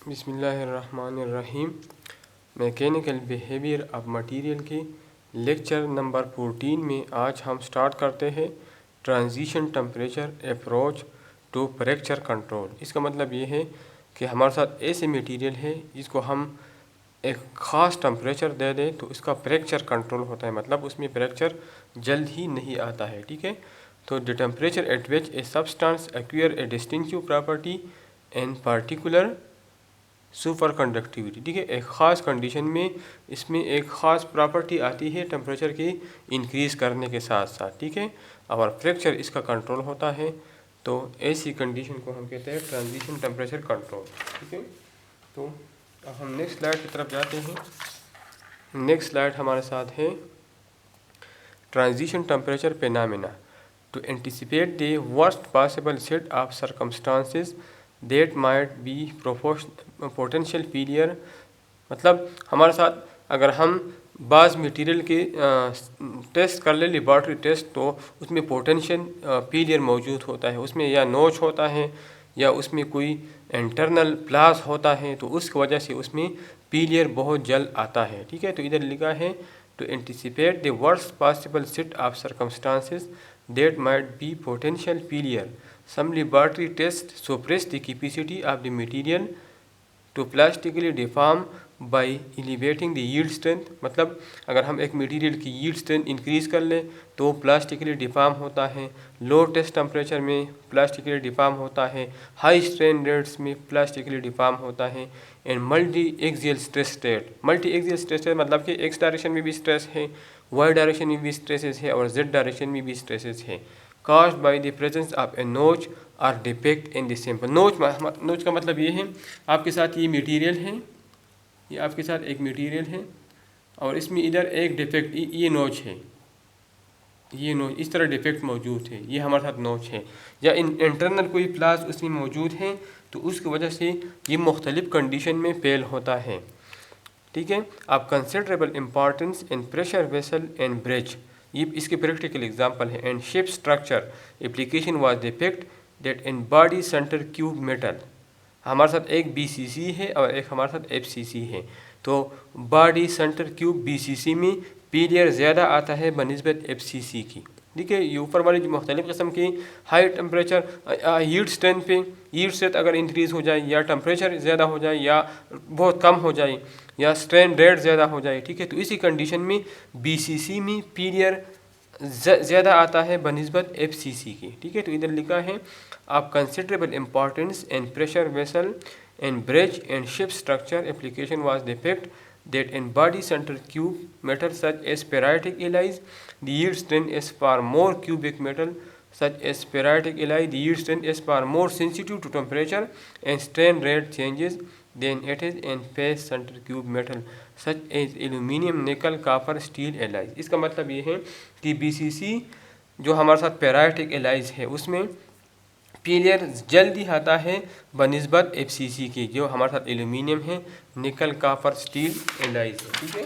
बिस्मिल्लाहिर्रहमानिर्रहीम। Mechanical behaviour of material के lecture number 14 में आज हम स्टार्ट करते हैं transition temperature approach to fracture control. इसका मतलब ये है कि हमारे साथ ऐसे मटेरियल है जिसको हम एक ख़ास टेम्परेचर दे दें तो इसका फ्रैक्चर कंट्रोल होता है, मतलब उसमें फ्रैक्चर जल्द ही नहीं आता है। ठीक है, तो the temperature at which a substance acquire a distinctive property and particular super conductivity. ठीक है, एक ख़ास कंडीशन में इसमें एक ख़ास प्रॉपर्टी आती है टेम्परेचर की इंक्रीज़ करने के साथ साथ। ठीक है, और फ्रैक्चर इसका कंट्रोल होता है, तो ऐसी कंडीशन को हम कहते हैं ट्रांजिशन टेम्परेचर कंट्रोल। ठीक है, तो अब हम नेक्स्ट स्लाइड की तरफ जाते हैं। नेक्स्ट स्लाइड हमारे साथ है transition temperature phenomena to anticipate the worst possible set of circumstances that might be potential failure. मतलब हमारे साथ अगर हम बाज़ मटेरियल के टेस्ट कर ले लेबॉर्ट्री टेस्ट, तो उसमें पोटेंशियल फेलियर मौजूद होता है, उसमें या नोच होता है या उसमें कोई इंटरनल फ्लॉस होता है, तो उस वजह से उसमें फेलियर बहुत जल्द आता है। ठीक है, तो इधर लिखा है to anticipate the worst possible set of circumstances that might be potential failure. Some laboratory tests suppress the capacity of the material to plastically deform by elevating the yield strength। मतलब अगर हम एक मटेरियल की yield strength increase कर लें तो plastically deform होता है, लो टेस्ट टेम्परेचर में प्लास्टिकली डिफॉर्म होता है, हाई स्ट्रेन रेट्स में प्लास्टिकली डिफॉर्म होता है, and multi axial stress state. Multi axial stress state मतलब कि एक्स डायरेक्शन में भी स्ट्रेस है, वाई डायरेक्शन में भी स्ट्रेसेस है और जेड डायरेक्शन में भी स्ट्रेसेस है, caused by the presence of a notch or defect in the sample। नोच का मतलब ये है आपके साथ ये मटेरियल है, ये आपके साथ एक मटेरियल है और इसमें इधर एक डिफेक्ट, ये नोच है, ये नोच इस तरह डिफेक्ट मौजूद है, ये हमारे साथ नोच है, या इंटरनल कोई फ्लॉस उसमें मौजूद है, तो उसकी वजह से ये मुख्तलिफ कंडीशन में फेल होता है। ठीक है, आप considerable importance in pressure vessel and bridge, ये इसके प्रैक्टिकल एग्जांपल है। And ship structure application was defect that in body centre cube metal. हमारे साथ एक बीसीसी है और एक हमारे साथ एफसीसी है, तो बॉडी सेंटर क्यूब बीसीसी में फेलियर ज़्यादा आता है बनिस्बत एफसीसी की। ठीक है, ये ऊपर वाली जो मुख्तलिफ किस्म की हाई टेम्परेचर हीट स्ट्रेंथ पे हीट स्ट्रेंथ अगर इंक्रीज़ हो जाए या टेम्परेचर ज़्यादा हो जाए या बहुत कम हो जाए या स्ट्रेन रेट ज़्यादा हो जाए, ठीक है, तो इसी कंडीशन में बीसीसी में फेलियर ज़्यादा आता है बनिस्बत एफसीसी की। ठीक है, तो इधर लिखा है आप considerable importance and pressure vessel and bridge and ship structure application was defect that in body center cube metal such as periodic alloys the yield strength is far more cubic metal such as periodic alloy the yield strength is far more sensitive to temperature and strain rate changes than it is in face center cube metal such as aluminium nickel copper steel alloys। इसका मतलब ये है कि BCC जो हमारे साथ periodic alloys है उसमें फेलियर जल्दी आता है बनिस्बत एफसीसी की जो हमारे साथ एल्यूमिनियम है, निकल कापर स्टील एलाइज है। ठीक है,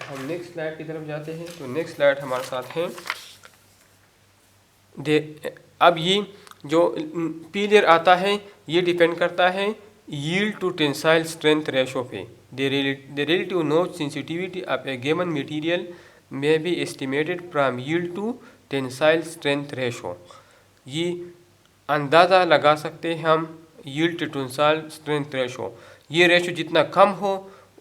हम नेक्स्ट स्लाइड की तरफ जाते हैं। तो नेक्स्ट स्लाइड हमारे साथ है अब ये जो फेलियर आता है ये डिपेंड करता है yield to tensile strength ratio पे। The relative notch sensitivity of a given material may be estimated from yield to tensile strength ratio. ये अंदाज़ा लगा सकते हैं हम yield to tensile strength ratio, ये रेशो जितना कम हो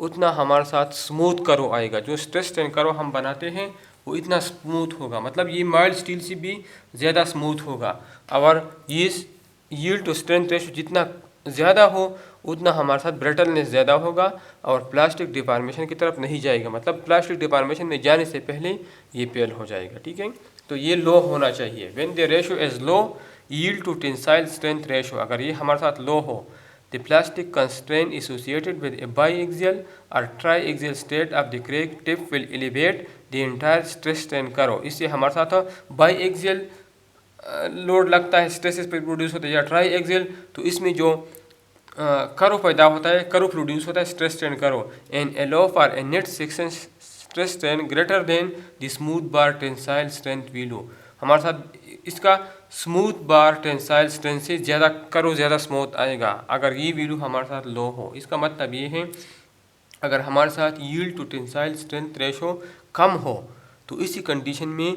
उतना हमारे साथ स्मूथ करो आएगा, जो स्ट्रेस स्ट्रेन करो हम बनाते हैं वो इतना स्मूथ होगा, मतलब ये माइल्ड स्टील से भी ज़्यादा स्मूथ होगा। और ये यील्ड टू स्ट्रेंथ रेशो जितना ज़्यादा हो उतना हमारे साथ ब्रिटलनेस ज़्यादा होगा और प्लास्टिक डिफॉर्मेशन की तरफ नहीं जाएगा, मतलब प्लास्टिक डिफॉर्मेशन में जाने से पहले ये फेल हो जाएगा। ठीक है, तो ये लो होना चाहिए। When the ratio is low yield to tensile strength ratio, अगर ये हमारे साथ लो हो the plastic constraint associated with a biaxial or triaxial state of the crack tip will elevate the entire stress strain curve. इससे हमारे साथ बाईएक्सियल load लगता है, स्ट्रेसेस पर प्रोड्यूस होता है, या ट्राईएक्सियल तो इसमें जो करो पैदा होता है, करो प्रोड्यूस होता है, stress strain curve and allow for a net section stress strain greater than the smooth bar tensile strength value. हमारे साथ इसका स्मूथ बार टेंसाइल स्ट्रेंथ से ज़्यादा करो ज़्यादा स्मूथ आएगा अगर ये वैल्यू हमारे साथ लो हो। इसका मतलब ये है अगर हमारे साथ yield to tensile strength ratio कम हो तो इसी कंडीशन में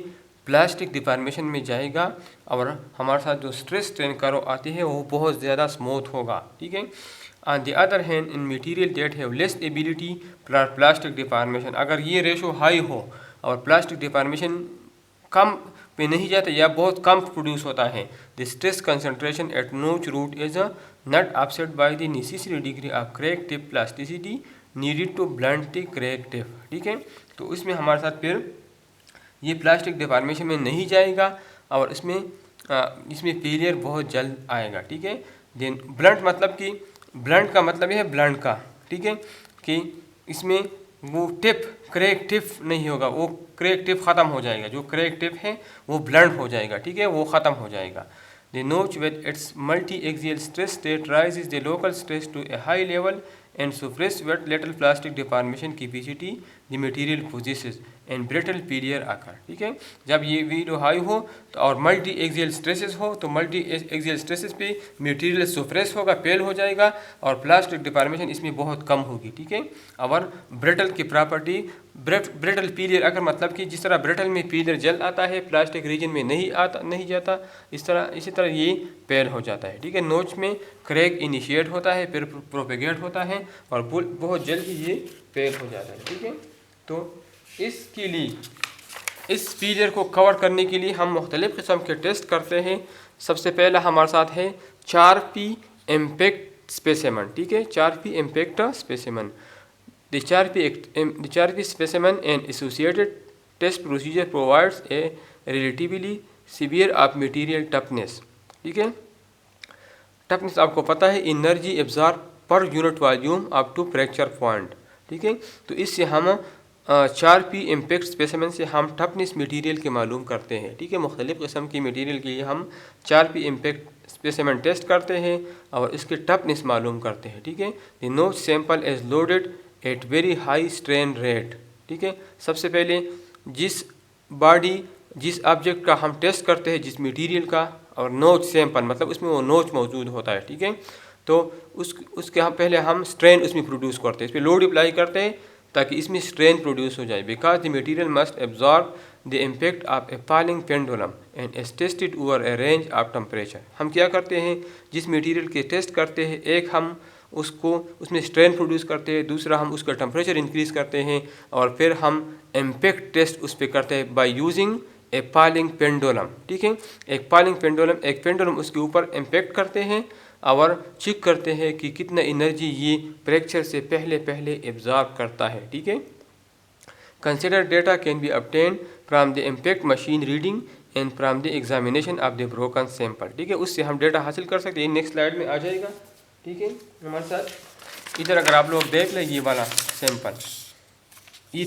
प्लास्टिक डिफॉर्मेशन में जाएगा और हमारे साथ जो स्ट्रेस स्ट्रेन करो आते हैं वो बहुत ज़्यादा स्मूथ होगा। ठीक है। On the other hand in material that have less ability plastic deformation, अगर ये रेशो हाई हो और प्लास्टिक डिफॉर्मेशन कम पे नहीं जाता या बहुत कम प्रोड्यूस होता है, the stress concentration at notch root is not offset by the necessary degree of crack tip plasticity needed to blunt the crack tip. ठीक है। तो इसमें हमारे साथ फिर ये प्लास्टिक डिफॉर्मेशन में नहीं जाएगा और इसमें फेलियर बहुत जल्द आएगा। ठीक है। देन ब्लंट मतलब कि ब्लंट का मतलब है ब्लंट का, ठीक है, कि इसमें वो टिप क्रैक टिप नहीं होगा, वो क्रैक टिप ख़त्म हो जाएगा, जो क्रैक टिप है वो ब्लंट हो जाएगा। ठीक है, वो ख़त्म हो जाएगा। The notch with its multi axial stress state raises the local stress to a high level and suppress what little plastic deformation capacity the material possesses and brittle failure occur। ठीक है। जब ये वीडियो हाई हो तो और multi axial stresses हो तो multi axial stresses पे मटेरियल सप्रेस होगा, फेल हो जाएगा और प्लास्टिक डिफॉर्मेशन इसमें बहुत कम होगी। ठीक है। और ब्रिटल की प्रॉपर्टी ब्रिटल फेलियर अगर मतलब कि जिस तरह ब्रिटल में फेलियर जल्द आता है प्लास्टिक रीजन में नहीं जाता, इसी तरह ये फेल हो जाता है। ठीक है। नोच में क्रैक इनिशिएट होता है, फिर प्रोपेगेट होता है और बहुत जल्द ही ये फेल हो जाता है। ठीक है। तो इसके लिए इस फेलियर को कवर करने के लिए हम मुख्तलिफ़ किस्म के टेस्ट करते हैं। सबसे पहला हमारे साथ है 4P इम्पैक्ट स्पेसिमेन। ठीक है, 4P impact specimen. The 4P specimen and associated test procedure provides a relatively severe of material toughness। ठीक है। टफनेस आपको पता है energy absorb per unit volume up to fracture point. ठीक है। तो इससे हम 4P इम्पैक्ट स्पेसिमेन से हम टफनेस मटेरियल के मालूम करते हैं। ठीक है। मुख्तलिफ़ किस्म की मटेरियल के लिए हम 4P इम्पैक्ट स्पेसिमेन टेस्ट करते हैं और इसके टफनेस मालूम करते हैं। ठीक है। The notch sample is loaded at very high strain rate. ठीक है। सबसे पहले जिस ऑब्जेक्ट का हम टेस्ट करते हैं, जिस मटेरियल का, और नोच सैंपल मतलब उसमें वो नोच मौजूद होता है। ठीक है। तो उसके हम पहले हम स्ट्रेन उसमें प्रोड्यूस करते हैं, इस पर लोड अप्लाई करते हैं ताकि इसमें स्ट्रेन प्रोड्यूस हो जाए। Because the material must absorb the impact of A falling pendulum and is tested over A range of temperature. हम क्या करते हैं, जिस मटेरियल के टेस्ट करते हैं, एक हम उसमें स्ट्रेन प्रोड्यूस करते हैं, दूसरा हम उसका टेम्परेचर इंक्रीज़ करते हैं और फिर हम इम्पैक्ट टेस्ट उस पर करते हैं by using A falling pendulum. ठीक है। एक फॉलिंग पेंडुलम उसके ऊपर इम्पैक्ट करते हैं और चेक करते हैं कि कितना एनर्जी ये फ्रैक्चर से पहले एब्जॉर्ब करता है। ठीक है। Consider data can be obtained from the impact machine reading and from the examination of the broken sample. ठीक है। उससे हम डेटा हासिल कर सकते हैं। नेक्स्ट स्लाइड में आ जाएगा। ठीक है। हमारे साथ इधर अगर आप लोग देख लें ये वाला सैंपल, ये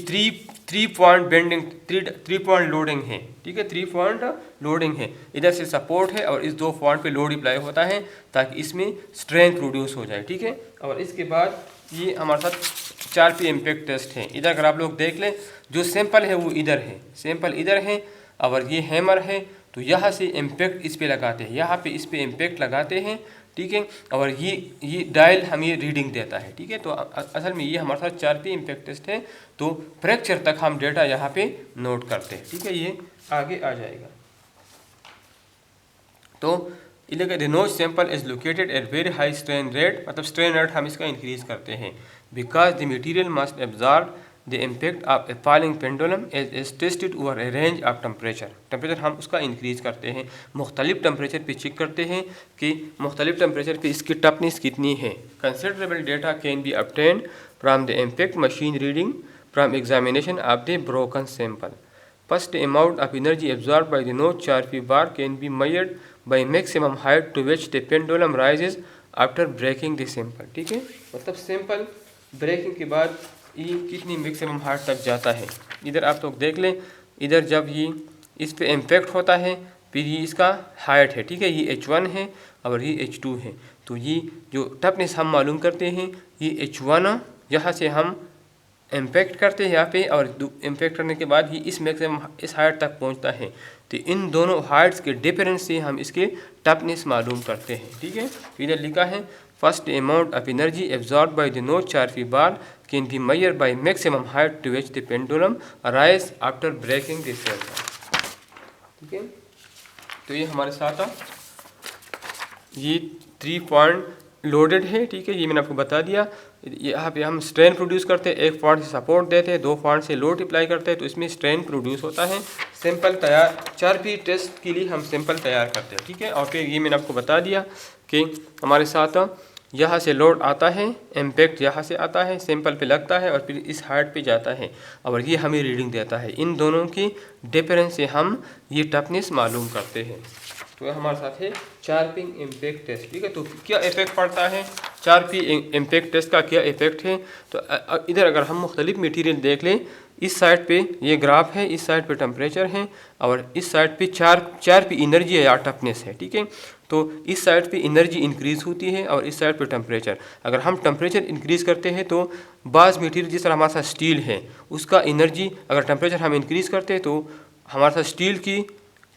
3 पॉइंट बेंडिंग 3 पॉइंट लोडिंग है। ठीक है, 3 पॉइंट लोडिंग है। इधर से सपोर्ट है और इस 2 पॉइंट पे लोड अप्लाई होता है ताकि इसमें स्ट्रेंथ प्रोड्यूस हो जाए। ठीक है। और इसके बाद ये हमारे साथ 4P इम्पैक्ट टेस्ट है। इधर अगर आप लोग देख लें जो सैंपल है वो इधर है, सैंपल इधर है और ये हैमर है, तो यहाँ से इम्पैक्ट इस पे लगाते हैं, यहाँ पे इस पे इम्पैक्ट लगाते हैं। ठीक है। और ये डायल हमें रीडिंग देता है। ठीक है। तो असल में ये हमारे साथ 4P इम्पैक्ट टेस्ट है। तो फ्रैक्चर तक हम डेटा यहाँ पे नोट करते हैं। ठीक है। ये आगे आ जाएगा। तो इधर the notch sample is located at very high strain rate, मतलब स्ट्रेन रेट हम इसका इंक्रीज करते हैं। Because the material must absorb the impact of A falling pendulum is tested over A range of temperature हम उसका increase करते हैं। मुख्तलिफ टेम्परेचर पे चेक करते हैं कि मुख्तलिफ टेम्परेचर पे इसकी टफनेस कितनी है। Considerable data can be obtained from the impact machine reading from examination of the broken sample. First amount of energy absorb by the notch 4P bar can be measured by maximum height to which the pendulum rises after breaking the sample. ठीक है। मतलब sample breaking के बाद ये कितनी maximum height तक जाता है। इधर आप लोग देख लें, इधर जब ये इस पे इम्पैक्ट होता है फिर ये इसका हाइट है। ठीक है। ये H1 है और ये H2 है। तो ये जो टफनेस हम मालूम करते हैं, ये H1 यहाँ से हम इम्पैक्ट करते हैं यहाँ पे और इम्पैक्ट करने के बाद ये इस मैक्सिमम इस हाइट तक पहुँचता है। तो तो इन दोनों हाइट्स के डिफरेंस से हम इसके टफनेस मालूम करते हैं। ठीक है, इधर लिखा है first amount of energy absorb by the notch Charpy bar can be measure by maximum height to which the pendulum rise after breaking the cell. ठीक है, तो ये हमारे साथ ये 3 पॉइंट लोडेड है। ठीक है, ये मैंने आपको बता दिया। यहाँ पे हम स्ट्रेन प्रोड्यूस करते हैं, एक पॉइंट से सपोर्ट देते हैं, 2 पॉइंट से लोड अप्लाई करते हैं, तो इसमें स्ट्रेन प्रोड्यूस होता है। सैंपल तैयार 4P टेस्ट के लिए हम सैंपल तैयार करते हैं। ठीक है, और फिर ये मैंने आपको बता दिया कि हमारे साथ यहाँ से लोड आता है, इम्पैक्ट यहाँ से आता है, सैंपल पे लगता है और फिर इस हाइट पे जाता है और ये हमें रीडिंग देता है। इन दोनों की डिफरेंस से हम ये टफनेस मालूम करते हैं। तो हमारे साथ है चार्पिंग इम्पैक्ट टेस्ट। ठीक है, तो क्या इफेक्ट पड़ता है 4P इम्पैक्ट टेस्ट का, क्या इफेक्ट है? तो इधर अगर हम मुख्तलिफ मटीरियल देख लें, इस साइड पे ये ग्राफ है, इस साइड पे टेम्परेचर है और इस साइड पे 4P एनर्जी है या टफनेस है। ठीक है, तो इस साइड पे एनर्जी इंक्रीज़ होती है और इस साइड पे टेम्परेचर। अगर हम टेम्परेचर इंक्रीज़ करते हैं तो बाज़ मटीरियल जिस तरह हमारे साथ स्टील है उसका एनर्जी, अगर टेम्परेचर हम इंक्रीज़ करते हैं तो हमारे साथ स्टील की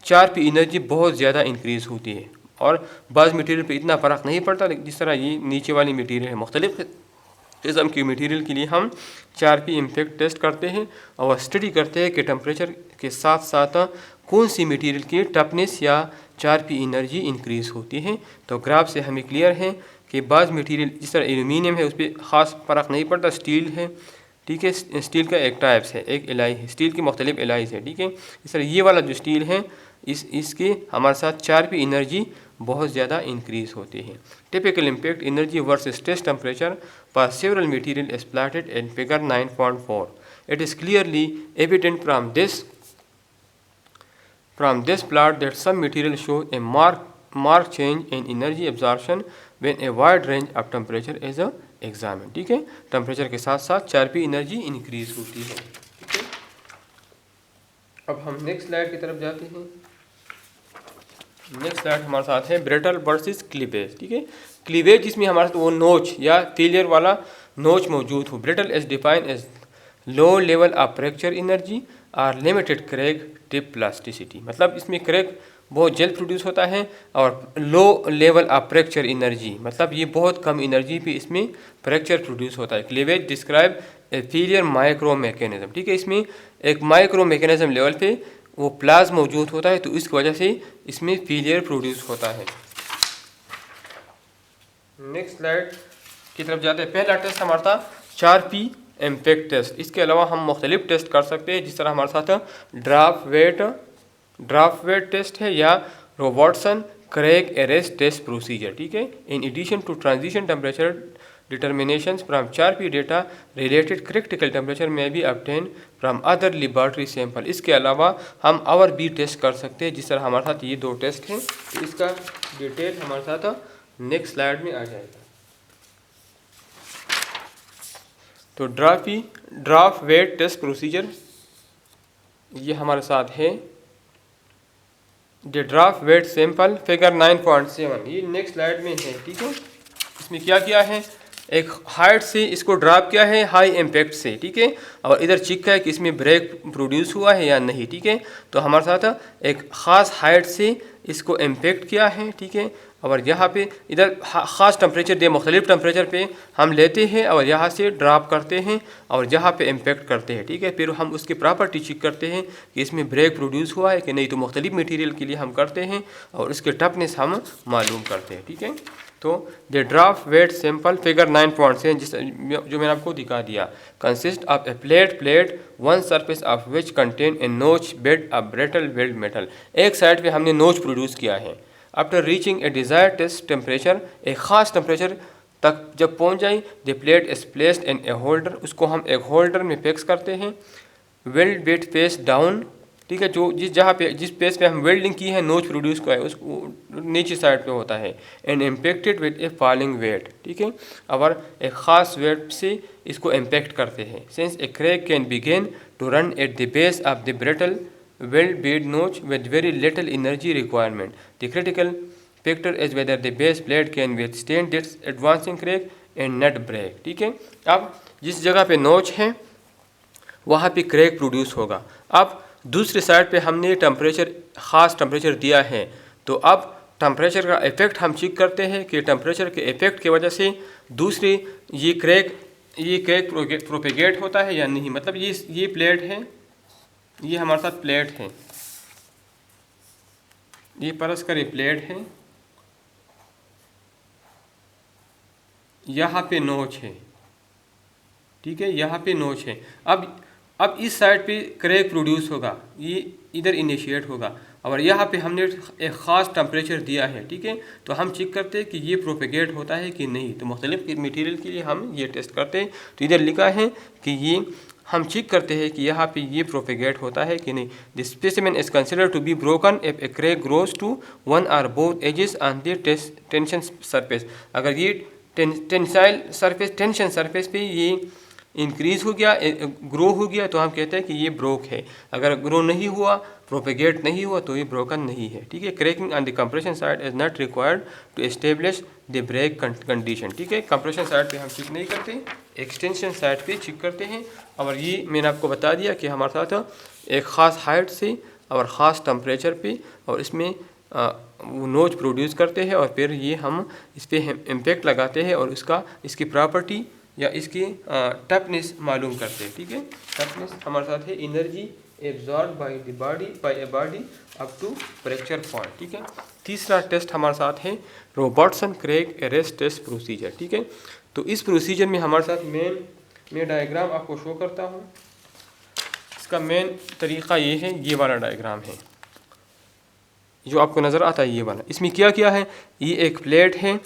4P एनर्जी बहुत ज़्यादा इंक्रीज़ होती है और बाज़ मटीरियल पे इतना फ़र्क नहीं पड़ता। जिस तरह ये नीचे वाली मटीरियल है, मुख्तलिफ किस्म की मटीरियल के लिए हम 4P इम्पैक्ट टेस्ट करते हैं और स्टडी करते हैं कि टेम्परेचर के साथ साथ कौन सी मटीरियल की टफनेस या 4P एनर्जी इंक्रीज़ होती है। तो ग्राफ से हमें क्लियर है कि बाज़ मटीरियल जिस तरह एल्यूमिनियम है उस पर ख़ास फ़र्क नहीं पड़ता, स्टील है। ठीक है, स्टील का एक टाइप्स है, एक एलाई है, स्टील की मुख्तलिफ एलाइज है। ठीक है, इस तरह ये वाला जो स्टील है इसके हमारे साथ 4P एनर्जी बहुत ज़्यादा इंक्रीज़ होती है। Typical impact energy versus test temperature for several material is plotted in figure 9.4। It is clearly evident from this plot that some material show a marked change in energy absorption when a wide range of temperature is examined। ठीक है, temperature के साथ साथ 4P energy increase होती है। ठीक है, अब हम नेक्स्ट स्लाइड की तरफ जाते हैं। नेक्स्ट स्लाइड हमारे साथ है ब्रिटल वर्सेस क्लीवेज। ठीक है, क्लीवेज जिसमें हमारे साथ वो नोच या फेलियर वाला नोच मौजूद हो। Brittle is defined as low level of fracture energy और लिमिटेड क्रैक टिप प्लास्टिसिटी। मतलब इसमें क्रैक बहुत जल्द प्रोड्यूस होता है और low level of fracture energy, मतलब ये बहुत कम एनर्जी पे इसमें फ्रैक्चर प्रोड्यूस होता है। क्लीवेज डिस्क्राइब ए फेलियर माइक्रो मैकेनिज्म। ठीक है, इसमें एक माइक्रो मैकेनिज्म लेवल पे वो प्लाज मौजूद होता है, तो इस वजह से इसमें फेलियर प्रोड्यूस होता है। नेक्स्ट स्लाइड की तरफ जाते हैं। पहला टेस्ट हमारा था 4P इम्पैक्ट टेस्ट। इसके अलावा हम मुख्तलिफ टेस्ट कर सकते हैं, जिस तरह हमारे साथ ड्राफ्ट वेट टेस्ट है या Robertson crack arrest test procedure. ठीक है, in addition to transition temperature determinations from 4P data related critical temperature may be obtained from other laboratory sample। इसके अलावा हम और भी टेस्ट कर सकते हैं, जिस तरह हमारे साथ ये 2 टेस्ट हैं। तो इसका डिटेल हमारे साथ नेक्स्ट स्लाइड में आ जाएगा। तो ड्राफ्ट वेट टेस्ट प्रोसीजर ये हमारे साथ है। The draft weight sample figure 9.7 ये नेक्स्ट स्लाइड में है। ठीक है, इसमें क्या किया है, एक हाइट से इसको ड्रॉप किया है हाई इम्पैक्ट से। ठीक है, और इधर चेक किया है कि इसमें ब्रेक प्रोड्यूस हुआ है या नहीं। ठीक है, तो हमारे साथ एक ख़ास हाइट से इसको इम्पैक्ट किया है। ठीक है, और यहाँ पे इधर ख़ास टेम्परेचर दे, मुख्तलिफ टेम्परेचर पे हम लेते हैं और यहाँ से ड्रॉप करते हैं और जहाँ पे इम्पैक्ट करते हैं। ठीक है, फिर हम उसकी प्रॉपर्टी चेक करते हैं कि इसमें ब्रेक प्रोड्यूस हुआ है कि नहीं। तो मुख्तलिफ मटीरियल के लिए हम करते हैं और उसके टफनेस हम मालूम करते हैं। ठीक है, तो the draft weight sample figure 9.7 जो मैंने आपको दिखा दिया consist of a plate one surface of which contain a notch bead of brittle weld metal. एक साइड पे हमने नोच प्रोड्यूस किया है। After reaching a desire test temperature, एक ख़ास टेम्परेचर तक जब पहुंच जाए, the plate is placed in a holder, उसको हम एक होल्डर में फिक्स करते हैं। Weld bead face down. ठीक है, जो जिस पेज पे हम वेल्डिंग की है, नोच प्रोड्यूस का है, उसको नीचे साइड पे होता है। And impacted with a falling weight. ठीक है, और एक ख़ास वेट से इसको इम्पैक्ट करते हैं। Since a crack can begin to run at the base of the brittle weld bead notch with very little energy requirement. The critical factor is whether the base plate can withstand this advancing crack and not break. ठीक है, अब जिस जगह पे नोच है वहाँ पे क्रैक प्रोड्यूस होगा। अब दूसरी साइड पे हमने टेम्परेचर ख़ास टेम्परेचर दिया है, तो अब टेम्परेचर का इफ़ेक्ट हम चेक करते हैं कि टेम्परेचर के इफ़ेक्ट की वजह से दूसरी ये क्रैक प्रोपेगेट होता है या नहीं। मतलब ये प्लेट है, ये हमारे साथ प्लेट है, ये परस करें प्लेट है, यहाँ पे नोच है, ठीक है, यहाँ पे नोच है। अब इस साइड पे क्रैक प्रोड्यूस होगा, ये इधर इनिशिएट होगा, और यहाँ पे हमने एक ख़ास टेम्परेचर दिया है, ठीक है। तो हम चेक करते हैं कि ये प्रोपेगेट होता है कि नहीं। तो मुख्तलिफ मटेरियल के लिए हम ये टेस्ट करते हैं। तो इधर लिखा है कि ये हम चेक करते हैं कि यहाँ पे ये प्रोपेगेट होता है कि नहीं। The specimen is considered to be broken if a crack grows to one or both edges on the tension surface. अगर ये टेंसाइल सरफेस, टेंशन सरफेस पे ये इंक्रीज़ हो गया, ग्रो हो गया, तो हम कहते हैं कि ये ब्रोक है। अगर ग्रो नहीं हुआ, प्रोपेगेट नहीं हुआ, तो ये ब्रोकन नहीं है, ठीक है। Cracking on the compression side is not required to establish the break condition, ठीक है। कंप्रेशन साइड पे हम चेक नहीं करते, एक्सटेंशन साइड पे चेक करते हैं। और ये मैंने आपको बता दिया कि हमारे साथ एक ख़ास हाइट से और ख़ास टम्परेचर पे और इसमें नोच प्रोड्यूस करते हैं, और फिर ये हम इस पर इम्पेक्ट लगाते हैं और इसकी प्रॉपर्टी या इसकी टफनेस मालूम करते हैं, ठीक है। टफनेस हमारे साथ है energy absorb by a body up to fracture point, ठीक है। तीसरा टेस्ट हमारे साथ है Robertson crack arrest test procedure, ठीक है। तो इस प्रोसीजर में हमारे साथ मैं डायग्राम आपको शो करता हूँ। इसका मेन तरीक़ा ये है, ये वाला डायग्राम है जो आपको नज़र आता है, ये वाला। इसमें क्या है, ये एक प्लेट है,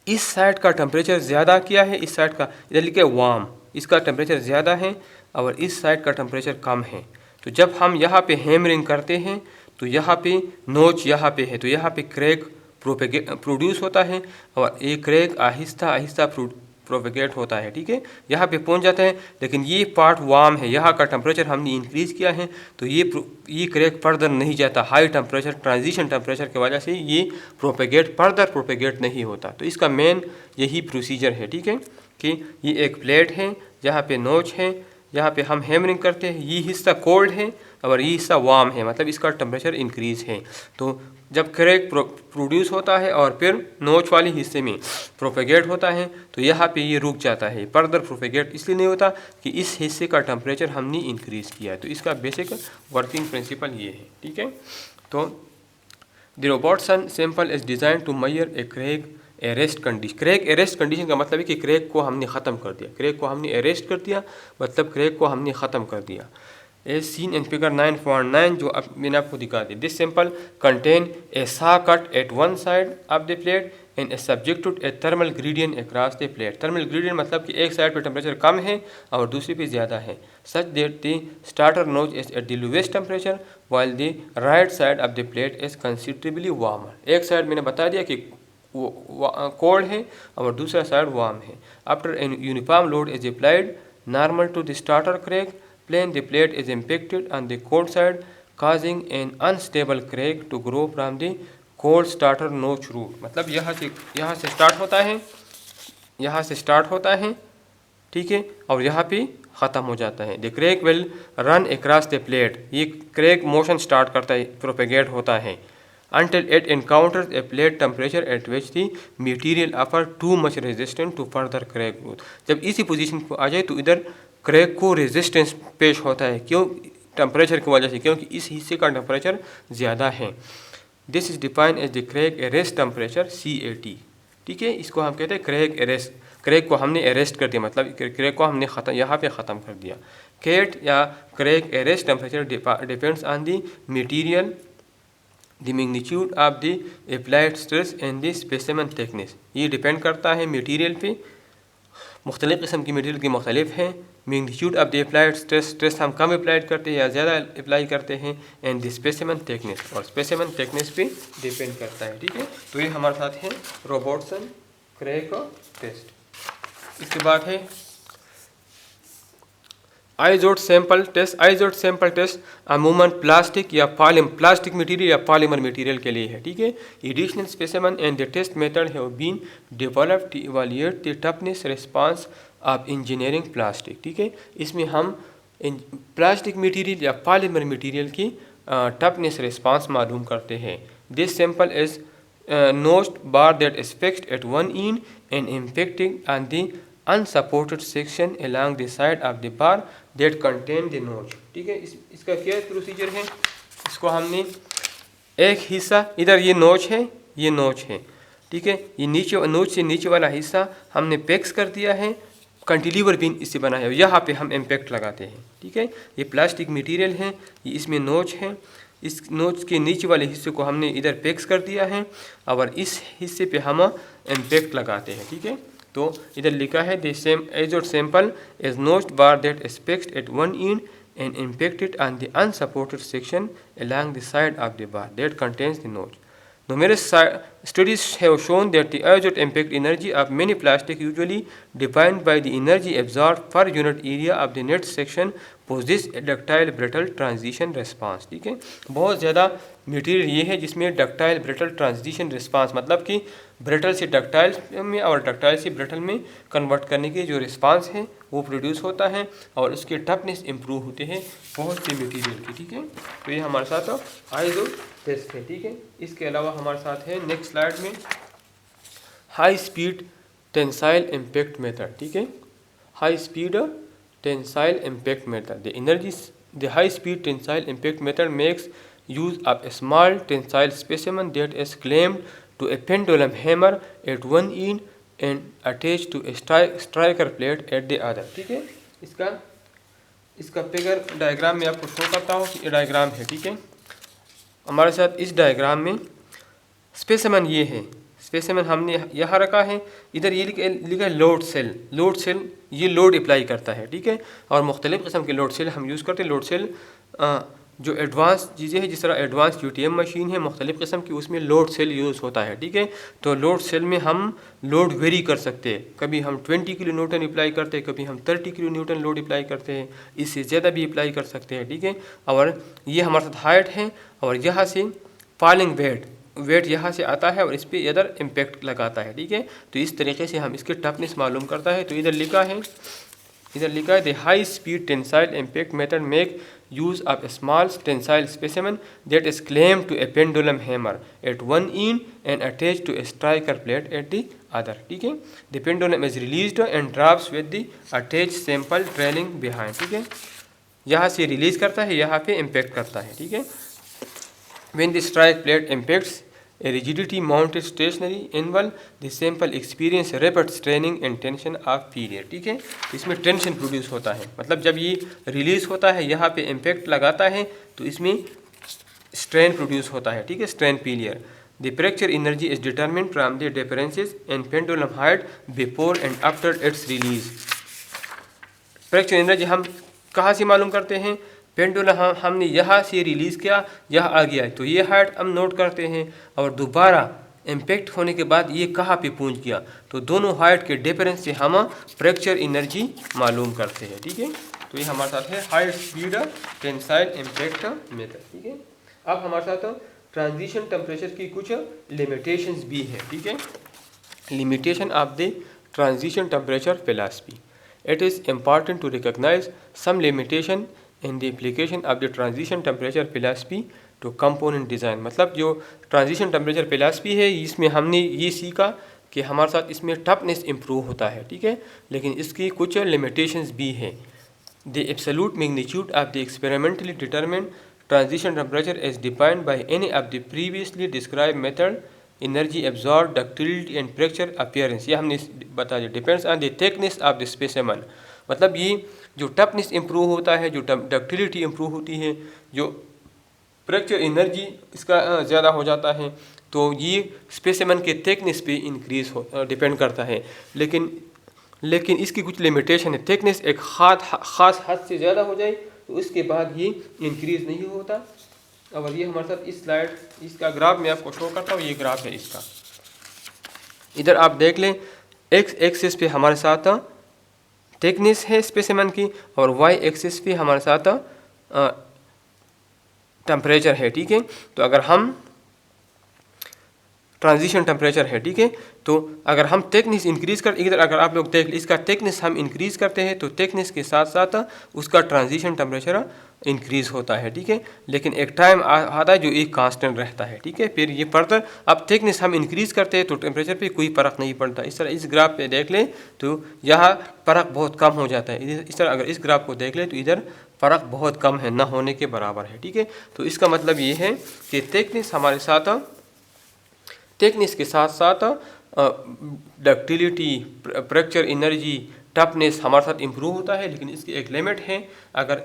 इस साइड का टेम्परेचर ज़्यादा क्या है, इस साइड का इधर लिखे वार्म, इसका टेम्परेचर ज़्यादा है और इस साइड का टेम्परेचर कम है। तो जब हम यहाँ पे हैमरिंग करते हैं तो यहाँ पे नोच यहाँ पे है, तो यहाँ पे क्रैक प्रोड्यूस होता है और एक क्रैक आहिस्ता आहिस्ता प्रोपेगेट होता है, ठीक है। यहाँ पे पहुँच जाता है, लेकिन ये पार्ट वार्म है, यहाँ का टेम्परेचर हमने इंक्रीज़ किया है, तो ये क्रैक फर्दर नहीं जाता। हाई टेम्परेचर, ट्रांजिशन टेम्परेचर की वजह से ये फर्दर प्रोपेगेट नहीं होता। तो इसका मेन यही प्रोसीजर है, ठीक है, कि ये एक प्लेट है, जहाँ पे नोच है, यहाँ पे हम हैमरिंग करते हैं, ये हिस्सा कोल्ड है और ये हिस्सा वार्म है, मतलब इसका टेम्परेचर इंक्रीज़ है। तो जब क्रैक प्रोड्यूस होता है और फिर नोच वाले हिस्से में प्रोपेगेट होता है, तो यहाँ पे ये रुक जाता है। फर्दर प्रोपेगेट इसलिए नहीं होता कि इस हिस्से का टेम्परेचर हमने इंक्रीज़ किया है। तो इसका बेसिक वर्किंग प्रिंसिपल ये है, ठीक है। तो the Robertson sample is design to measure a crack arrest condition. Crack arrest condition का मतलब है कि क्रैक को हमने ख़त्म कर दिया, क्रैक को हमने अरेस्ट कर दिया, मतलब क्रैक को हमने ख़त्म कर दिया। एज सीन इन फिगर 9.9 जो अब मैंने आपको दिखा दी। This sample contain a saw cut at one side of the plate and a subjected a thermal gradient across the plate. Thermal gradient मतलब कि एक साइड पे टेम्परेचर कम है और दूसरी पे ज़्यादा है, such that the starter notch is at the lowest temperature while the right side of the plate is considerably warmer. एक साइड मैंने बता दिया कि कोल्ड है और दूसरा साइड वार्म है। After an uniform load is applied normal to the starter crack plane, the plate is impacted on the cold side, causing an unstable crack to grow from the cold starter notch root। मतलब यहाँ से start होता है, यहाँ से start होता है, ठीक है, और यहाँ पे ख़त्म हो जाता है। The crack will run across the plate, ये क्रैक मोशन स्टार्ट करता है, प्रोपेगेट होता है until it encounters a plate temperature at which the material offer too much resistance to further crack growth। जब इसी पोजीशन पर आ जाए तो इधर क्रैक को रेजिस्टेंस पेश होता है, क्यों, टेम्परेचर की वजह से, क्योंकि इस हिस्से का टेम्परेचर ज़्यादा है। This is defined as the crack arrest temperature CAT, ठीक है। इसको हम कहते हैं क्रैक अरेस्ट, क्रैक को हमने अरेस्ट कर दिया, मतलब क्रैक को हमने यहाँ पे ख़त्म कर दिया। कैट या crack arrest temperature depends on the material, the magnitude of the applied stress and the specimen thickness. ये डिपेंड करता है मटीरियल पे, मुख्तलिफ़ किस्म की मटीरियल की मुख्तलिफ हैं। Magnitude of the applied stress हम कम अप्लाइड करते हैं या ज़्यादा अप्लाई करते हैं, एंड द स्पेसिमेन थिकनेस, और स्पेसिमेन थिकनेस पे डिपेंड करता है, ठीक है। तो ये हमारे साथ है रॉबर्टसन क्रैक टेस्ट। इसके बाद है Izod sample test. Izod sample test अमूमन प्लास्टिक या प्लास्टिक मटेरियल या पॉलीमर मटेरियल के लिए है, ठीक है। Additional specimen and the test method have been developed to evaluate the toughness response of engineering plastic, ठीक है। इसमें हम प्लास्टिक मटेरियल या पॉलीमर मटेरियल की टफनेस रिस्पांस मालूम करते हैं। This sample is notched bar that is fixed at one end and impacting on the unsupported section along the side of the bar that contain the notch। ठीक है, इसका क्या procedure है, इसको हमने एक हिस्सा, इधर ये नोच है, ये नोच है, ठीक है, ये नीचे नोच से नीचे वाला हिस्सा हमने पैक्स कर दिया है, कैंटिलीवर बीम इससे बना है, यहाँ पे हम इम्पैक्ट लगाते हैं। ठीक है, ये प्लास्टिक मटेरियल है, ये इसमें नोच है, इस नोच के नीचे वाले हिस्से को हमने इधर पैक्स कर दिया है और इस हिस्से पे हम इम्पैक्ट लगाते हैं। ठीक है, तो इधर लिखा है the same aged sample is notched bar that is fixed at one end and impacted on the unsupported section along the side of the bar that contains the notch. Numerous studies have shown that the iodide impact energy of many plastic, usually defined by the energy absorbed per unit area of the net section, possess a ductile brittle transition response। ठीक है, बहुत ज़्यादा material ये है जिसमें ductile brittle transition response, मतलब कि brittle से डक्टाइल में और डक्टाइल से ब्रिटल में कन्वर्ट करने के जो रिस्पांस है वो प्रोड्यूस होता है और उसके टफनेस इंप्रूव होते हैं बहुत से मटेरियल की। ठीक है, तो ये हमारे साथ आइजो टेस्ट है। ठीक है, इसके अलावा हमारे साथ है नेक्स्ट स्लाइड में high speed tensile impact method. ठीक है, high speed tensile impact method, the high speed tensile impact method makes use of a small tensile specimen that is clamped to a pendulum hammer at one end and attached to a striker plate at the other। ठीक है, इसका figure diagram में आपको show करता हूँ कि ये diagram है। ठीक है, हमारे साथ इस डायग्राम में स्पेसिमन ये है, स्पेसिमन हमने यहाँ रखा है, इधर ये लिखा है लोड सेल, लोड सेल ये लोड अप्लाई करता है। ठीक है, और मुख्तलिफ़ किस्म के लोड सेल हम यूज़ करते हैं। लोड सेल जो एडवांस चीज़ें हैं, जिस तरह एडवांस यूटीएम मशीन है मुख्तलिफ़ किस्म की, उसमें लोड सेल यूज़ होता है। ठीक है, तो लोड सेल में हम लोड वेरी कर सकते हैं, कभी हम 20 किलो न्यूटन अप्लाई करते हैं, कभी हम 30 किलो न्यूटन लोड अप्लाई करते हैं, इससे ज़्यादा भी अप्लाई कर सकते हैं। ठीक है, और ये हमारे साथ हाइट है और यहाँ से फॉलिंग वेट यहाँ से आता है और इस पर इधर इम्पैक्ट लगाता है। ठीक है, तो इस तरीके से हम इसके टफनेस मालूम करता है। तो इधर लिखा है the high speed tensile impact method make use of a small tensile specimen that is clamped to a pendulum hammer at one end and attached to a striker plate at the other। ठीक है, the pendulum is released and drops with the attached sample trailing behind। ठीक है, यहाँ से release करता है, यहाँ पे इम्पैक्ट करता है। ठीक है, when the strike plate impacts a rigidity mounted stationary anvil, the sample experience rapid straining and tension of failure। ठीक है, इसमें टेंशन प्रोड्यूस होता है, मतलब जब ये रिलीज होता है यहाँ पे इम्पैक्ट लगाता है तो इसमें स्ट्रेन प्रोड्यूस होता है। ठीक है, strain failure. The fracture energy is determined from the differences in pendulum height before and after it's release. Fracture energy हम कहाँ से मालूम करते हैं, पेंडुलम हमने यहाँ से रिलीज़ किया, यहाँ आ गया, तो ये हाइट हम नोट करते हैं और दोबारा इम्पैक्ट होने के बाद ये कहाँ पे पहुँच गया, तो दोनों हाइट के डिफरेंस से हम फ्रैक्चर एनर्जी मालूम करते हैं। ठीक है, तो ये हमारे साथ है high speed tensile impact method. ठीक है, अब हमारे साथ ट्रांजिशन टेम्परेचर की कुछ लिमिटेशंस भी है। ठीक है, limitation of the transition temperature philosophy, it is important to recognise some limitation in the application of the transition temperature philosophy to component design। मतलब जो ट्रांजिशन टेम्परेचर फिलॉसफी है इसमें हमने ये सीखा कि हमारे साथ इसमें टफनेस इम्प्रूव होता है। ठीक है, लेकिन इसकी कुछ लिमिटेशंस भी हैं। The absolute magnitude of the experimentally determined transition temperature is defined by any of the previously describe method, energy absorb, ductility and fracture appearance, ये हमने बता दिया, depends on the thickness of the specimen. मतलब ये जो toughness improve होता है, जो डक्टिलिटी इम्प्रूव होती है, जो फ्रैक्चर एनर्जी इसका ज़्यादा हो जाता है, तो ये स्पेसिमन के थिकनेस पे इंक्रीज डिपेंड करता है। लेकिन इसकी कुछ लिमिटेशन है, थिकनेस एक ख़ास हद से ज़्यादा हो जाए तो उसके बाद ये इंक्रीज़ नहीं होता। और ये हमारे साथ इस स्लाइड इसका ग्राफ मैं आपको शो करता हूँ, ये ग्राफ है इसका, इधर आप देख लें, एक्स एक्सिस पे हमारे साथ थिकनेस है स्पेसिमन की और वाई एक्सिस पे हमारे साथ टेम्परेचर है। ठीक है, तो अगर हम ट्रांजिशन टेम्परेचर है, ठीक है, तो अगर हम थिकनेस इंक्रीज़ कर, इधर अगर आप लोग देख, इसका थिकनेस हम इंक्रीज़ करते हैं तो थिकनेस के साथ साथ उसका ट्रांजिशन टेम्परेचर इंक्रीज़ होता है, ठीक है। लेकिन एक टाइम आता है जो एक कांस्टेंट रहता है, ठीक है। फिर ये फर्दर अब थिकनेस हम इंक्रीज़ करते हैं तो टेम्परेचर पे कोई फ़र्क नहीं पड़ता। इस तरह इस ग्राफ पे देख लें तो यहाँ फ़र्क बहुत कम हो जाता है। इस तरह अगर इस ग्राफ को देख लें तो इधर फ़र्क बहुत कम है, ना होने के बराबर है, ठीक है। तो इसका मतलब ये है कि थिकनेस हमारे साथ, थिकनेस के साथ साथ डक्टिलिटी, फ्रैक्चर एनर्जी, टफनेस हमारे साथ इम्प्रूव होता है, लेकिन इसकी एक लिमिट है। अगर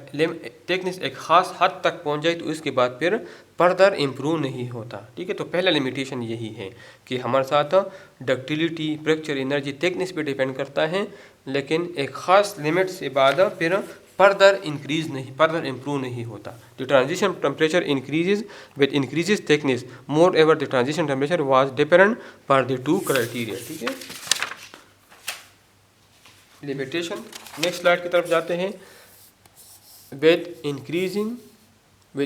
थिकनेस एक ख़ास हद तक पहुंच जाए तो इसके बाद फिर फर्दर इम्प्रूव नहीं होता, ठीक है। तो पहला लिमिटेशन यही है कि हमारे साथ डक्टिलिटी, फ्रैक्चर एनर्जी थिकनेस पे डिपेंड करता है, लेकिन एक ख़ास लिमिट से बाद फिर फर्दर इम्प्रूव नहीं होता। The transition temperature increases with increases thickness, more ever the transition temperature was different for the two criteria, ठीक है। लिमिटेशन, नेक्स्ट स्लाइड की तरफ जाते हैं। with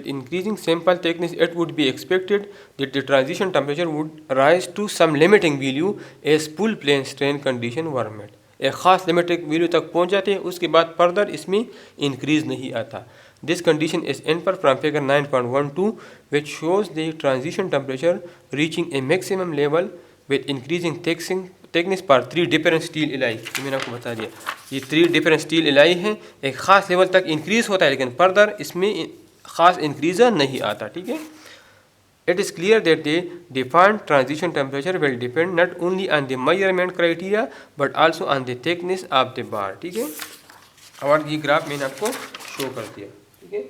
increasing sample thickness it would be expected that the transition temperature would rise to some limiting value as full plane strain condition were met। एक ख़ास limiting value तक पहुंच जाते हैं, उसके बाद फर्दर इसमें इंक्रीज नहीं आता। This condition is infer from figure 9.12 which shows the transition temperature reaching a maximum level with increasing thickness पर 3 डिफरेंट स्टील एलाई। ये मैंने आपको बता दिया, ये 3 डिफरेंट स्टील एलाई हैं, एक ख़ास लेवल तक इंक्रीज़ होता है लेकिन फर्दर इसमें ख़ास इंक्रीज़ नहीं आता, ठीक है। It is clear that the defined transition temperature will depend not only on the measurement criteria but also on the thickness of the bar, ठीक है। और ये ग्राफ मैंने आपको शो कर दिया, ठीक है।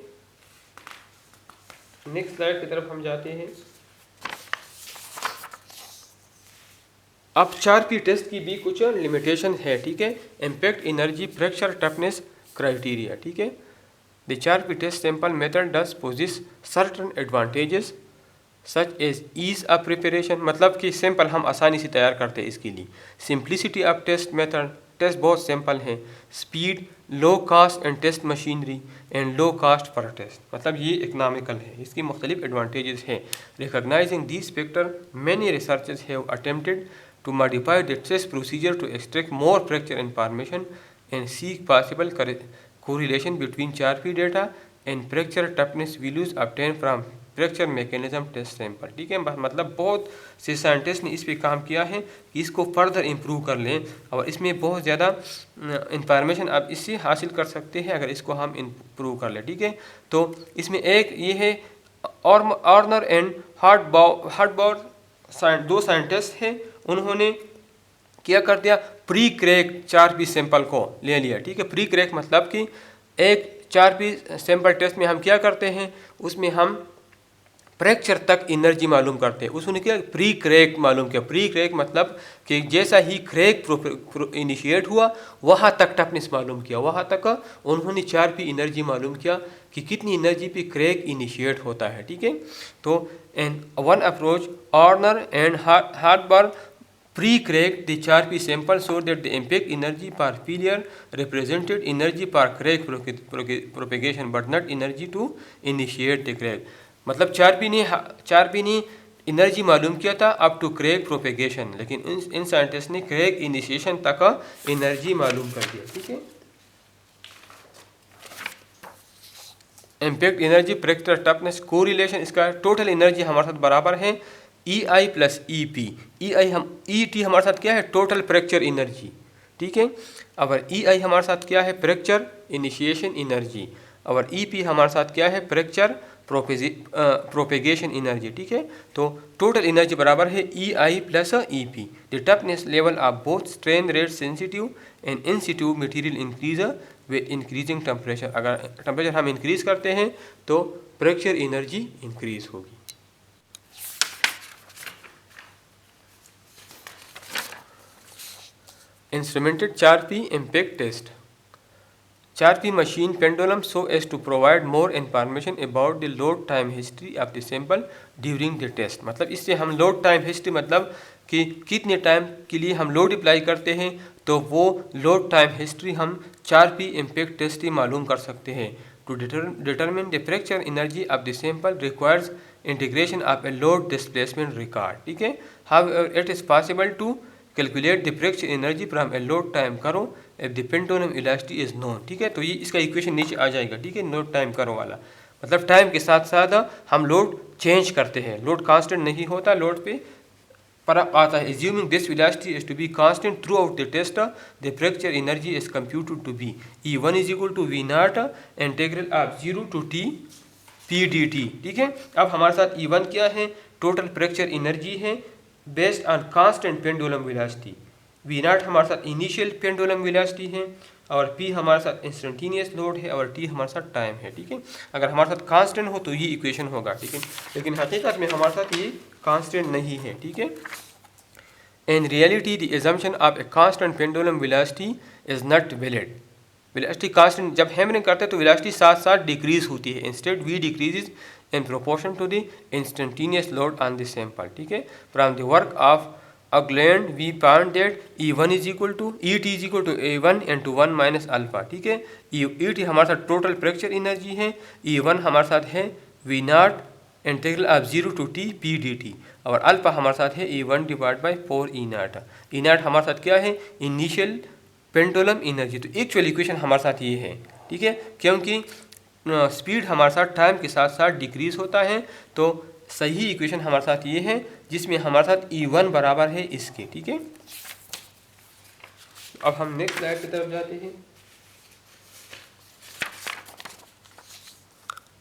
नेक्स्ट स्लाइड की तरफ हम जाते हैं। अब 4P टेस्ट की भी कुछ लिमिटेशन है, ठीक है। Impact energy fracture toughness criteria, ठीक है। The 4P test sample method does possess certain advantages such as ease of preparation, मतलब कि सैंपल हम आसानी से तैयार करते हैं इसके लिए। Simplicity of test method, test बहुत सिंपल है। Speed, low cost and test machinery and low cost per test, मतलब ये इकनॉमिकल है, इसकी मुख्तलिफ एडवांटेजेस हैं। Recognising this factor many researchers have attempted to modify the test procedure to extract more fracture information and seek possible correlation between 4P data and fracture toughness values obtained from fracture mechanism test sample, ठीक है। मतलब बहुत से scientist ने इस पे काम किया है कि इसको फर्दर इम्प्रूव कर लें और इसमें बहुत ज़्यादा इंफॉर्मेशन आप इससे हासिल कर सकते हैं अगर इसको हम इम्प्रूव कर लें, ठीक है। तो इसमें एक ये है ऑर्नर एंड हार्टबाउर, दो साइंटिस्ट हैं, उन्होंने क्या कर दिया, प्री क्रैक 4P सैंपल को ले लिया, ठीक है। प्री क्रैक मतलब कि एक 4P सैंपल टेस्ट में हम क्या करते हैं, उसमें हम फ्रैक्चर तक एनर्जी मालूम करते हैं, उसने क्या प्री क्रैक मालूम किया। प्री क्रैक मतलब कि जैसा ही क्रैक इनिशिएट हुआ वहाँ तक टफनेस मालूम किया, वहाँ तक उन्होंने 4P एनर्जी मालूम किया कि कितनी एनर्जी पे क्रैक इनिशिएट होता है, ठीक है। तो and one approach Orner and Hartbower pre-cracked the 4P sample so that the impact energy per failure represented energy per crack propagation but not energy to initiate the crack। मतलब 4P ने energy मालूम किया था up to crack propagation, लेकिन इन scientist ने crack initiation तक energy मालूम कर दिया, ठीक है। Impact energy fracture toughness correlation, इसका टोटल एनर्जी हमारे साथ बराबर है EI प्लस EP। ET हमारे साथ क्या है, टोटल फ्रैक्चर एनर्जी, ठीक है। और EI हमारे साथ क्या है, फ्रैक्चर इनिशिएशन एनर्जी, और EP हमारे साथ क्या है, फ्रैक्चर प्रोपेगेशन एनर्जी, ठीक है। तो टोटल एनर्जी बराबर है EI plus EP। The toughness level of both strain rate sensitive and insensitive material increase with increasing temperature. अगर टेम्परेचर हम इंक्रीज करते हैं तो फ्रैक्चर एनर्जी इंक्रीज होगी। Instrumented 4P impact test, 4P machine pendulum so as to provide more information about the load time history of the sample during the test। मतलब इससे हम load time history मतलब कि कितने टाइम के लिए हम लोड अप्लाई करते हैं तो वो लोड टाइम हिस्ट्री हम 4P इम्पैक्ट टेस्ट से मालूम कर सकते हैं। To determine the fracture energy of the sample requires integration of a load displacement record, ठीक है। How it is possible to calculate the fracture energy from a load time curve if the pendulum elasticity is known. ठीक है, तो ये इसका equation नीचे आ जाएगा। ठीक है, लोड टाइम करो वाला मतलब टाइम के साथ साथ हम लोड चेंज करते हैं, लोड कांस्टेंट नहीं होता, लोड पे फर्क आता है। Assuming this velocity is to be constant throughout the test the fracture energy is computed to be E1 is equal to V naught integral of 0 to T P dt। ठीक है, अब हमारे साथ E1 क्या है, total fracture energy है based on constant pendulum velocity. V not हमारे साथ इनिशियल पेंडुलम वेलोसिटी है और P हमारे साथ इंस्टेंटेनियस लोड है और T हमारे साथ टाइम है। ठीक है, अगर हमारे साथ कांस्टेंट हो तो ये इक्वेशन होगा। ठीक है, लेकिन हकीकत में हमारे साथ ये कांस्टेंट नहीं है। ठीक है, in reality the assumption of a constant pendulum velocity is not valid. Velocity constant जब हैमरिंग करते हैं तो वेलोसिटी साथ साथ डिक्रीज होती है, instead V decreases in proportion to the instantaneous load on the sample. ठीक है, from the work of Augland we found that E1 is equal to ET is equal to A1 into 1 minus alpha. ठीक है, ET हमारे साथ total fracture energy है, E1 हमारे साथ है V naught integral of 0 to T P dt और alpha हमारे साथ है E1 divide by 4 E not. E not हमारे साथ क्या है, इनिशियल पेंडुलम एनर्जी। तो एक्चुअल इक्वेशन हमारे साथ ये है। ठीक है, क्योंकि स्पीड हमारे साथ टाइम के साथ साथ डिक्रीज होता है, तो सही इक्वेशन हमारे साथ ये है जिसमें हमारे साथ E1 बराबर है इसके। ठीक है, अब हम नेक्स्ट स्लाइड की तरफ जाते हैं।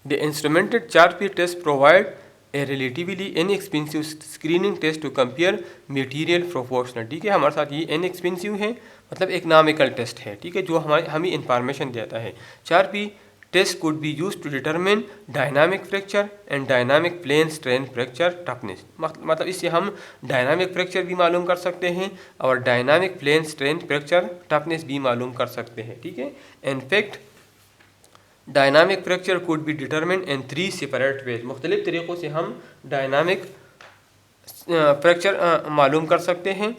The instrumented Charpy test provide a relatively inexpensive screening test to compare material proportional. ठीक है, हमारे साथ ये इनएक्सपेंसिव है, मतलब इकोनॉमिकल टेस्ट है। ठीक है, जो हमें इंफॉर्मेशन देता है। Charpy test could be use to determine dynamic fracture and dynamic plane strain fracture toughness. मतलब इससे हम डायनामिक फ्रैक्चर भी मालूम कर सकते हैं और dynamic plane strain fracture toughness भी मालूम कर सकते हैं। ठीक है, in fact dynamic fracture could be determine in 3 separate ways. मुख्तलिफ तरीक़ों से हम डायनामिक फ्रैक्चर मालूम कर सकते हैं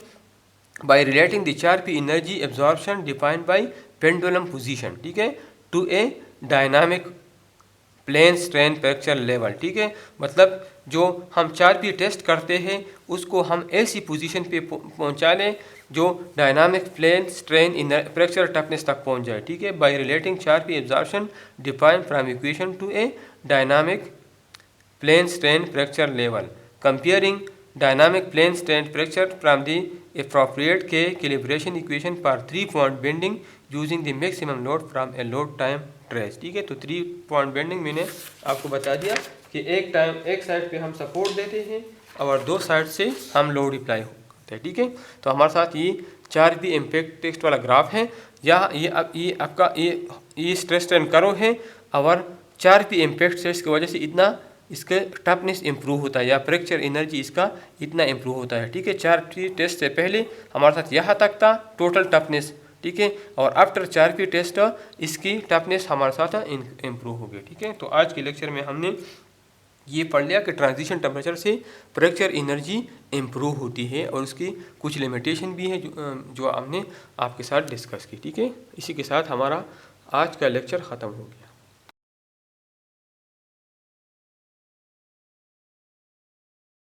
by relating the Charpy energy absorption defined by pendulum position. ठीक है, to a dynamic plane strain fracture level. ठीक है, मतलब जो हम चार्पी टेस्ट करते हैं उसको हम ऐसी पोजीशन पे पहुंचा लें जो dynamic plane strain fracture toughness तक पहुंच जाए। ठीक है, by relating Charpy absorption defined from equation to a dynamic plane strain fracture level, comparing dynamic plane strain fracture from the appropriate K calibration equation for 3-point bending using the maximum load from a load time trace। ठीक है, तो 3-point bending मैंने आपको बता दिया कि एक side पे हम सपोर्ट देते हैं और 2 साइड से हम लोड अप्लाई करते हैं। ठीक है, तो हमारे साथ ये चार्पी इम्पैक्ट टेस्ट वाला ग्राफ है। यहाँ ये आपका ये स्ट्रेस स्ट्रेन कर्व है और चार्पी इम्पैक्ट टेस्ट की वजह से इतना इसके टफनेस इंप्रूव होता है या फ्रैक्चर एनर्जी इसका इतना इंप्रूव होता है। ठीक है, चार्पी टेस्ट से पहले हमारे साथ यहाँ तक था टोटल टफनेस। ठीक है, और आफ्टर चार्पी टेस्ट इसकी टफनेस हमारे साथ इंप्रूव हो गई। ठीक है, तो आज के लेक्चर में हमने ये पढ़ लिया कि ट्रांजिशन टेम्परेचर से फ्रैक्चर एनर्जी इंप्रूव होती है और उसकी कुछ लिमिटेशन भी है जो हमने आपके साथ डिस्कस की। ठीक है, इसी के साथ हमारा आज का लेक्चर ख़त्म हो गया।